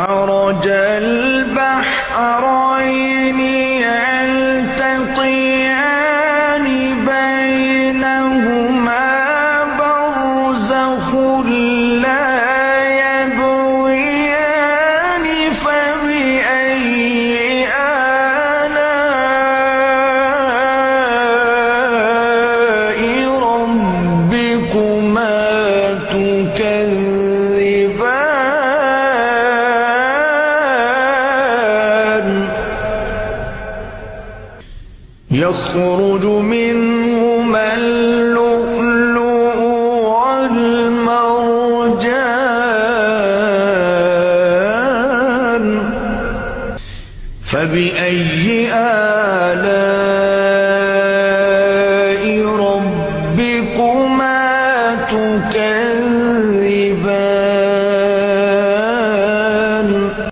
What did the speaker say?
مرج البحرين يلتقيان بينهما برزخ لا يبغيان فبأي آلاء ربكما تكذبان يخرج منهما اللؤلؤ والمرجان فبأي